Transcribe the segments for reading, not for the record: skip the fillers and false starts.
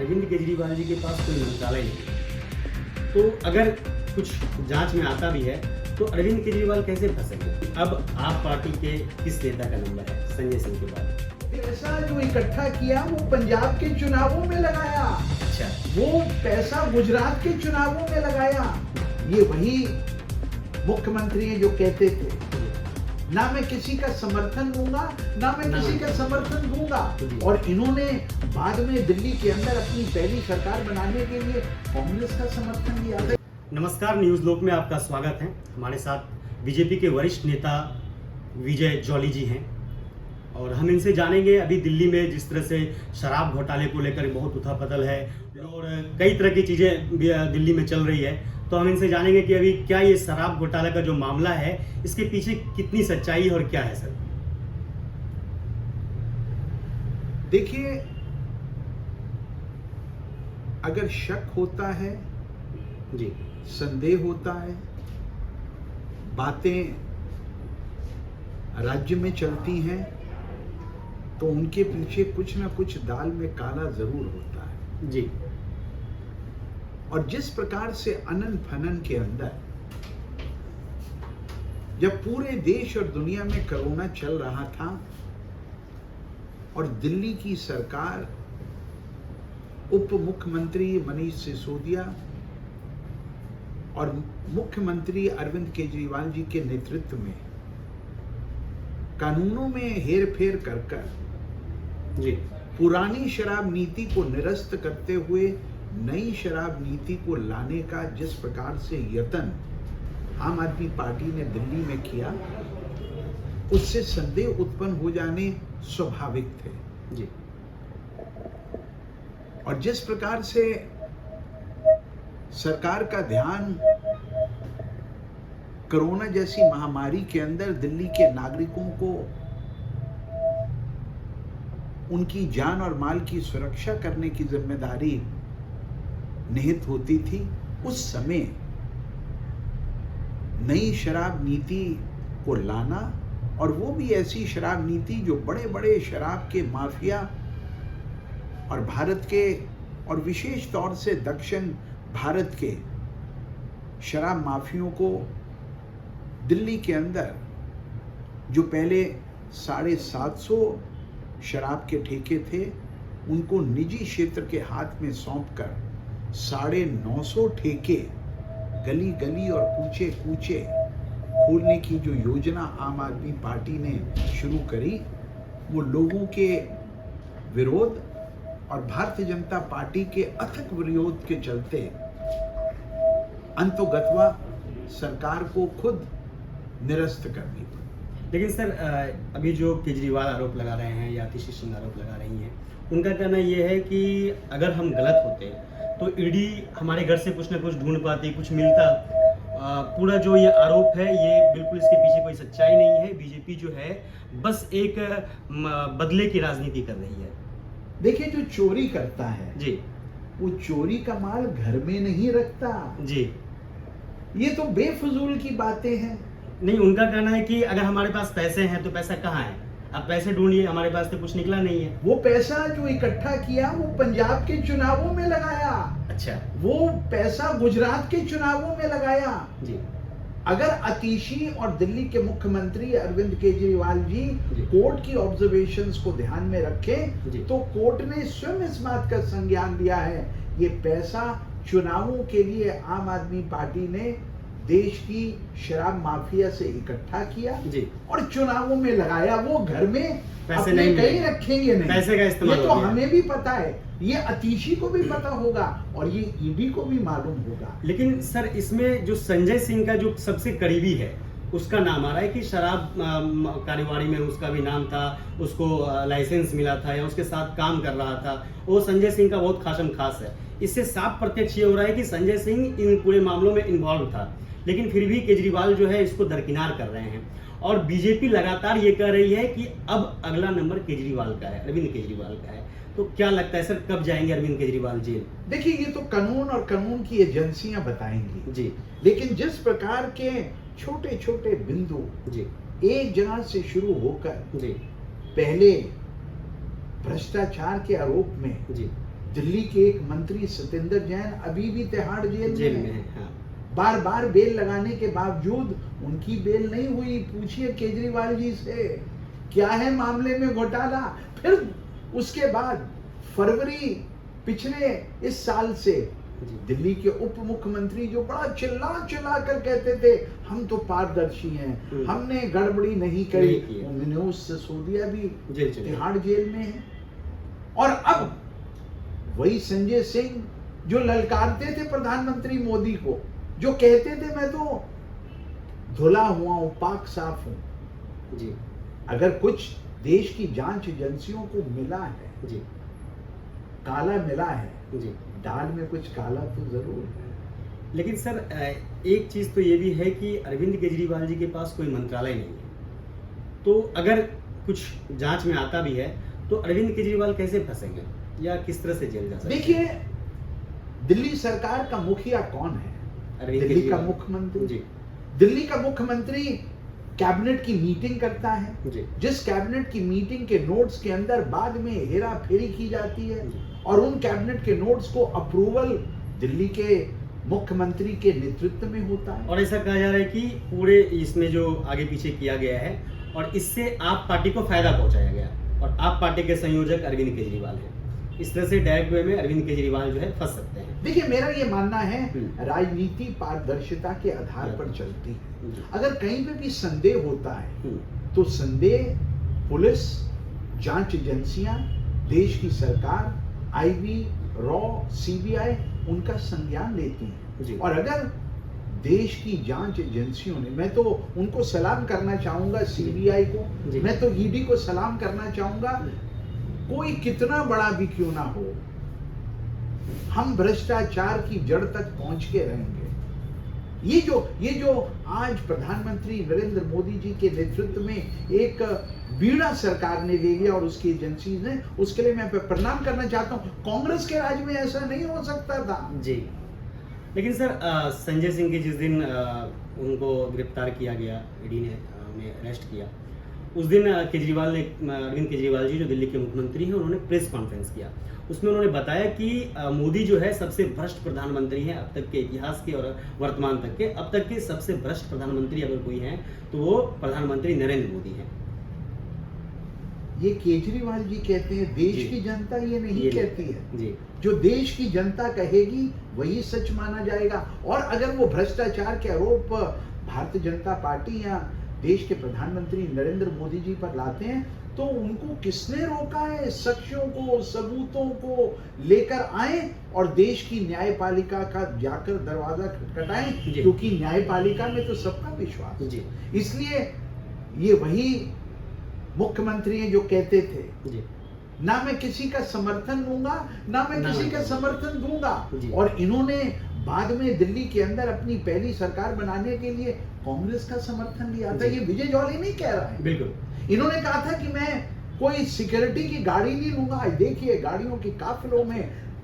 अरविंद केजरीवाल जी के पास कोई मंत्रालय नहीं, तो अगर कुछ जांच में आता भी है तो अरविंद केजरीवाल कैसे फंसेंगे? अब आप पार्टी के किस नेता का नंबर है संजय सिंह के बाद? पैसा जो इकट्ठा किया वो पंजाब के चुनावों में लगाया। अच्छा, वो पैसा गुजरात के चुनावों में लगाया। ये वही मुख्यमंत्री हैं जो कहते थे ना मैं किसी का समर्थन दूंगा ना मैं किसी का समर्थन दूंगा, और इन्होंने बाद में दिल्ली के अंदर अपनी पहली सरकार बनाने के लिए कांग्रेस का समर्थन दिया। नमस्कार, न्यूज़ लोक में आपका स्वागत है। हमारे साथ बीजेपी के वरिष्ठ नेता विजय जॉली जी हैं और हम इनसे जानेंगे अभी दिल्ली में जिस तरह से शराब घोटाले को लेकर बहुत उथल-पुथल है और कई तरह की चीज़ें दिल्ली में चल रही है, तो हम इनसे जानेंगे कि अभी क्या ये शराब घोटाले का जो मामला है इसके पीछे कितनी सच्चाई और क्या है। सर देखिए, अगर शक होता है जी, संदेह होता है, बातें राज्य में चलती हैं तो उनके पीछे कुछ ना कुछ दाल में काला जरूर होता है जी। और जिस प्रकार से अनन फनन के अंदर जब पूरे देश और दुनिया में कोरोना चल रहा था और दिल्ली की सरकार उप मुख्यमंत्री मनीष सिसोदिया और मुख्यमंत्री अरविंद केजरीवाल जी के नेतृत्व में कानूनों में हेरफेर कर जी, पुरानी शराब नीति को निरस्त करते हुए नई शराब नीति को लाने का जिस प्रकार से यत्न आम आदमी पार्टी ने दिल्ली में किया, उससे संदेह उत्पन्न हो जाने स्वाभाविक थे जी। और जिस प्रकार से सरकार का ध्यान कोरोना जैसी महामारी के अंदर दिल्ली के नागरिकों को उनकी जान और माल की सुरक्षा करने की जिम्मेदारी निहित होती थी, उस समय नई शराब नीति को लाना, और वो भी ऐसी शराब नीति जो बड़े बड़े शराब के माफिया और भारत के और विशेष तौर से दक्षिण भारत के शराब माफियों को दिल्ली के अंदर जो पहले 750 शराब के ठेके थे उनको निजी क्षेत्र के हाथ में सौंपकर 950 ठेके गली गली और कूचे कूचे खोलने की जो योजना आम आदमी पार्टी ने शुरू करी, वो लोगों के विरोध और भारतीय जनता पार्टी के अथक विरोध के चलते अंतोगत्वा सरकार को खुद निरस्त करनी पड़ी। लेकिन सर, अभी जो केजरीवाल आरोप लगा रहे हैं या आतिशी सिंह आरोप लगा रही हैं, उनका कहना ये है कि अगर हम गलत होते तो ईडी हमारे घर से कुछ ना कुछ ढूंढ पाती, कुछ मिलता। पूरा जो ये आरोप है ये बिल्कुल इसके पीछे कोई सच्चाई नहीं है। बीजेपी जो है बस एक बदले की राजनीति कर रही है। देखिए, जो चोरी करता है जी, वो चोरी का माल घर में नहीं रखता जी। ये तो बेफजूल की बातें हैं। नहीं, उनका कहना है कि अगर हमारे पास पैसे हैं तो पैसा कहाँ है, आप पैसे ढूंढिए, हमारे पास तो कुछ निकला नहीं है। वो पैसा जो इकट्ठा किया वो पंजाब के चुनावों में लगाया। अच्छा, वो पैसा गुजरात के चुनावों में लगाया। जी। अगर आतिशी और दिल्ली के मुख्यमंत्री अरविंद केजरीवाल जी कोर्ट की ऑब्जर्वेशंस को ध्यान में रखें तो कोर्ट ने स्वयं इस बात का संज्ञान लिया है, ये पैसा चुनावों के लिए आम आदमी पार्टी ने देश की शराब माफिया से इकट्ठा किया जी, और चुनावों में लगाया। वो घर में पैसे अपने नहीं कहीं रखेंगे नहीं, पैसे का इस्तेमाल ये तो हो गया। हमें भी पता है, ये आतिशी को भी पता होगा और ये ईडी को भी मालूम होगा। लेकिन सर, इसमें जो संजय सिंह का जो सबसे करीबी है उसका नाम आ रहा है कि शराब कारोबारी में उसका भी नाम था, उसको लाइसेंस मिला था या उसके साथ काम कर रहा था, वो संजय सिंह का बहुत खासम खास है। इससे साफ प्रत्यक्ष ये हो रहा है कि संजय सिंह इन पूरे मामलों में इन्वॉल्व था, लेकिन फिर भी केजरीवाल जो है इसको दरकिनार कर रहे हैं और बीजेपी लगातार ये कह रही है कि अब अगला नंबर केजरीवाल का है, अरविंद केजरीवाल का है। तो क्या लगता है सर, कब जाएंगे अरविंद केजरीवाल जेल? देखिए, ये तो कानून और कानून की एजेंसियां बताएंगी जी, लेकिन जिस प्रकार के छोटे छोटे बिंदु जी, एक जगह से शुरू होकर जी, पहले भ्रष्टाचार के आरोप में जी, दिल्ली के एक मंत्री सत्येंद्र जैन अभी भी तिहाड़ जेल जेल में में है। है। हाँ बार बार बेल लगाने के बावजूद उनकी बेल नहीं हुई। पूछिए केजरीवाल जी से क्या है मामले में घोटाला। फिर उसके बाद फरवरी पिछले इस साल से जी दिल्ली के उप मुख्यमंत्री जो बड़ा चिल्ला चिल्ला कर कहते थे हम तो पारदर्शी हैं, हमने गड़बड़ी नहीं करी, नहीं की। उन्होंने उस सिसोदिया भी जेल चले गए। तिहाड़ जेल में है। और अब वही संजय सिंह जो ललकारते थे प्रधानमंत्री मोदी को, जो कहते थे मैं तो धुला हुआ हूं, पाक साफ हूं। जी अगर कुछ देश की जांच एजेंसियों को मिला है, जी काला मिला है, जी। दाल में कुछ काला तो जरूर है। लेकिन सर एक चीज़ तो ये भी है कि अरविंद केजरीवाल जी के पास कोई मंत्रालय नहीं है, तो अगर कुछ जांच में आता भी है तो अरविंद केजरीवाल कैसे फंसेंगे या किस तरह से जेल जा सकते हैं? देखिए, दिल्ली सरकार का मुखिया कौन है? अरविंद दिल्ली का केजरीवाल। मुख्यमंत्री। जी दिल्ली का मुख्यमंत्री कैबिनेट की मीटिंग करता है, जी जिस कैबिनेट की मीटिंग के नोट्स के अंदर बाद में हेरा फेरी की जाती है जी। और उन कैबिनेट के नोट्स को अप्रूवल दिल्ली के मुख्यमंत्री के नेतृत्व में होता है। और ऐसा कहा जा रहा है कि पूरे इसमें जो आगे पीछे किया गया है और इससे आप पार्टी को फायदा पहुंचाया गया और आप पार्टी के संयोजक अरविंद केजरीवाल हैं। इस तरह से डायरेक्ट वे में अरविंद केजरीवाल जो है फंस सकते हैं। देखिए, मेरा ये मानना है राजनीति पारदर्शिता के आधार पर चलती है। अगर कहीं पे भी संदेह होता है तो संदेह पुलिस, जांच एजेंसियां, देश की सरकार, आईबी, रॉ, सीबीआई उनका संज्ञान लेती जी। हैं। और अगर देश की जांच एजेंसियों ने, मैं तो उनको सलाम करना चाहूंगा, सीबीआई को, जी। मैं तो ईडी को सलाम करना चाहूंगा, कोई कितना बड़ा भी क्यों ना हो, हम भ्रष्टाचार की जड़ तक पहुंच के रहेंगे। ये जो आज प्रधानमंत्री नरेंद्र मोदी जी के नेतृत्व में एक बीड़ा सरकार ने ले लिया और उसकी एजेंसी ने, उसके लिए मैं प्रणाम करना चाहता हूं। कांग्रेस के राज में ऐसा नहीं हो सकता था। जी। लेकिन सर संजय सिंह के जिस दिन उनको गिरफ्तार किया गया, ईडी ने अरेस्ट किया, उस दिन केजरीवाल ने, अरविंद केजरीवाल जी जो दिल्ली के मुख्यमंत्री हैं, उन्होंने प्रेस कॉन्फ्रेंस किया। उसमें उन्होंने बताया कि मोदी जो है सबसे भ्रष्ट प्रधानमंत्री हैं अब तक के इतिहास के और वर्तमान तक के। अब तक के सबसे भ्रष्ट प्रधानमंत्री अगर कोई हैं तो वो प्रधानमंत्री नरेंद्र मोदी हैं। ये केजरीवाल जी कहते हैं, देश जी। की जनता ये नहीं कहती है। जी जो देश की जनता कहेगी वही सच माना जाएगा। और अगर वो भ्रष्टाचार के आरोप भारतीय जनता पार्टी या देश के प्रधानमंत्री नरेंद्र मोदी जी पर लाते हैं तो उनको किसने रोका है? साक्ष्यों को, सबूतों को लेकर आए और देश की न्यायपालिका का जाकर दरवाजा खटखटाएं, जी। क्योंकि न्यायपालिका में तो सबका विश्वास है। जी इसलिए ये वही मुख्यमंत्री हैं जो कहते थे, जी ना मैं किसी का समर्थन लूंगा, ना मैं किसी का समर्थन दूंगा। जी। और इन्होंने बाद में दिल्ली के अंदर अपनी पहली सरकार बनाने के लिए कांग्रेस का समर्थन लिया था। जी। ये विजय जौहरी नहीं कह रहा है। बिल्कुल। इन्होंने कहा था कि मैं कोई सिक्योरिटी की गाड़ी नहीं लूंगा। आज देखिए, गाड़ियों के काफिलों में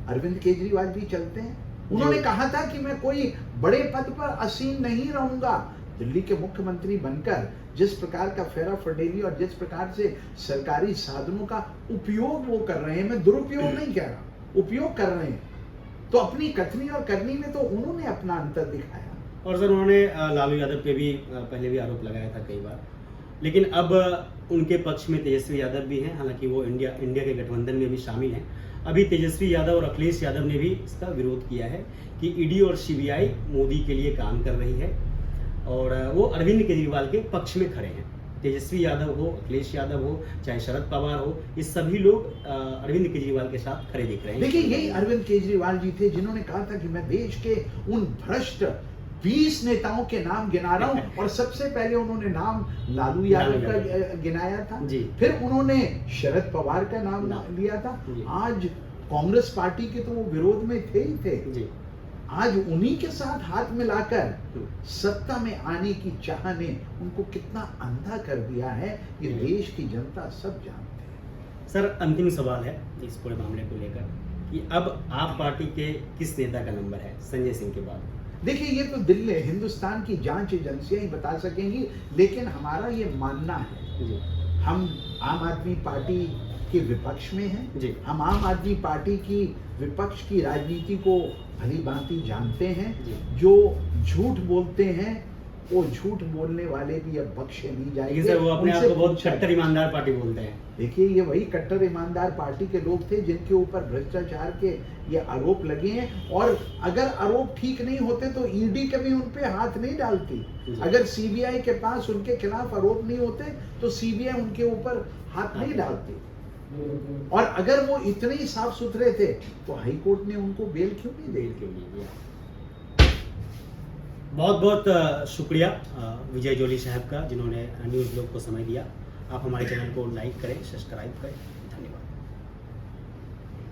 अरविंद केजरीवाल जी चलते हैं। उन्होंने कहा था कि मैं कोई बड़े पद पर आसीन नहीं रहूंगा। दिल्ली के मुख्यमंत्री बनकर जिस प्रकार का फेरा फडेली और जिस प्रकार से सरकारी साधनों का उपयोग वो कर रहे हैं, मैं दुरुपयोग नहीं कह रहा, उपयोग कर रहे हैं, तो अपनी कथनी और करनी में तो उन्होंने अपना अंतर दिखाया। और सर उन्होंने लालू यादव पे भी पहले भी आरोप लगाया था कई बार, लेकिन अब उनके पक्ष में तेजस्वी यादव भी हैं। हालांकि वो इंडिया के गठबंधन में भी शामिल हैं। अभी तेजस्वी यादव और अखिलेश यादव ने भी इसका विरोध किया है कि ईडी और सीबीआई मोदी के लिए काम कर रही है और वो अरविंद केजरीवाल के पक्ष में खड़े हैं। तेजस्वी यादव हो, अखिलेश यादव हो, चाहे शरद पवार हो, ये सभी लोग अरविंद केजरीवाल के साथ खड़े दिख रहे हैं। देखिए, यही अरविंद केजरीवाल जी थे जिन्होंने कहा था कि मैं देश के उन भ्रष्ट 20 नेताओं के नाम गिना रहा हूं और सबसे पहले उन्होंने नाम लालू यादव का गिनाया था। जी। फिर उन्होंने शरद पवार का नाम लिया था। जी। आज कांग्रेस पार्टी के तो वो विरोध में थे ही थे। जी आज उन्हीं के साथ हाथ मिलाकर सत्ता में आने की चाह ने उनको कितना अंधा कर दिया है, ये देश की जनता सब जानते हैं। सर अंतिम सवाल है इस पूरे मामले को लेकर कि अब आप पार्टी के किस नेता का नंबर है संजय सिंह के बाद? देखिए, ये तो दिल्ली हिंदुस्तान की जांच एजेंसियां ही बता सकेंगी, लेकिन हमारा ये मानना है, जी हम आम आदमी पार्टी के विपक्ष में हैं। जी। हम आम आदमी पार्टी की विपक्ष की राजनीति को भली भांति जानते हैं। जी। जो झूठ बोलते हैं वो झूठ बोलने वाले भी अब बख्शे नहीं जाएंगे। लेकिन सर वो अपने आप उनसे को बहुत पूछा कट्टर ईमानदार पार्टी बोलते हैं। देखिए, ये वही कट्टर ईमानदार पार्टी के लोग थे जिनके ऊपर भ्रष्टाचार के ये आरोप लगे हैं। और अगर आरोप ठीक नहीं होते तो ईडी कभी उन पे हाथ नहीं डालती। अगर सीबीआई के पास उनके खिलाफ आरोप नहीं होते तो सीबीआई उनके ऊपर हाथ नहीं डालती। और अगर वो इतने ही साफ सुथरे थे तो हाई कोर्ट ने उनको बेल क्यों नहीं दी? क्यों नहीं दिया? बहुत बहुत शुक्रिया विजय जोली साहब का, जिन्होंने न्यूज़ ब्लॉग को समय दिया। आप हमारे चैनल को लाइक करें, सब्सक्राइब करें।